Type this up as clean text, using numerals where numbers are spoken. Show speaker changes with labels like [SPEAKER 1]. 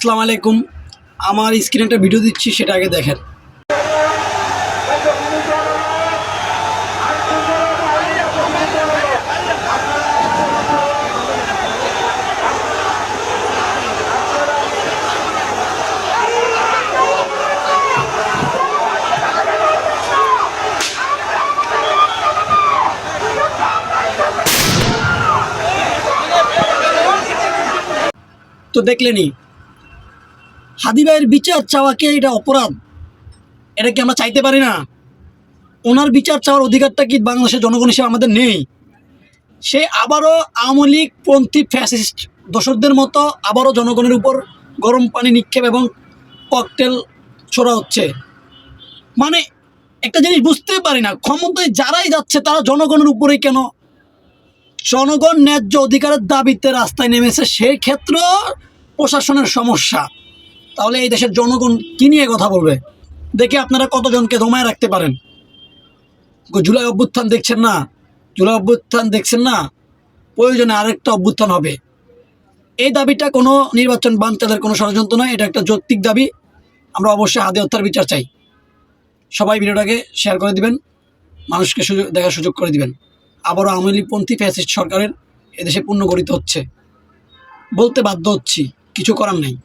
[SPEAKER 1] আসসালামু আলাইকুম। আমার স্ক্রিনে একটা ভিডিও দিচ্ছি, সেটা আগে দেখেন। তো দেখলেনি, হাদি ভাইয়ের বিচার চাওয়াকে এটা অপরাধ? এটা কি আমরা চাইতে পারি না? ওনার বিচার চাওয়ার অধিকারটা কি বাংলাদেশের জনগণ হিসেবে আমাদের নেই? সে আবারও আওয়ামী লীগ পন্থী ফ্যাসিস্ট দোসরদের মতো আবারও জনগণের উপর গরম পানি নিক্ষেপ এবং ককটেল ছোড়া হচ্ছে। মানে একটা জিনিস বুঝতে পারি না, ক্ষমতায় যারাই যাচ্ছে তারা জনগণের উপরেই কেন? জনগণ ন্যায্য অধিকারের দাবিতে রাস্তায় নেমেছে, সেই ক্ষেত্রে প্রশাসনের সমস্যা। তাহলে এই দেশের জনগণ কী নিয়ে কথা বলবে? দেখে আপনারা কতজনকে দমায় রাখতে পারেন? জুলাই অভ্যুত্থান দেখছেন না? জুলাই অভ্যুত্থান দেখছেন না? প্রয়োজনে আরেকটা অভ্যুত্থান হবে। এই দাবিটা কোনো নির্বাচন বানচালের কোনো ষড়যন্ত্র নয়, এটা একটা যৌক্তিক দাবি। আমরা অবশ্যই হাদি হত্যার বিচার চাই। সবাই ভিডিওটাকে শেয়ার করে দিবেন, মানুষকে দেখার সুযোগ করে দিবেন। আবারও আওয়ামী লীগপন্থী ফ্যাসিস্ট সরকারের এদেশে পুনর্গঠিত হচ্ছে। বলতে বাধ্য হচ্ছি, কিছু করার নেই।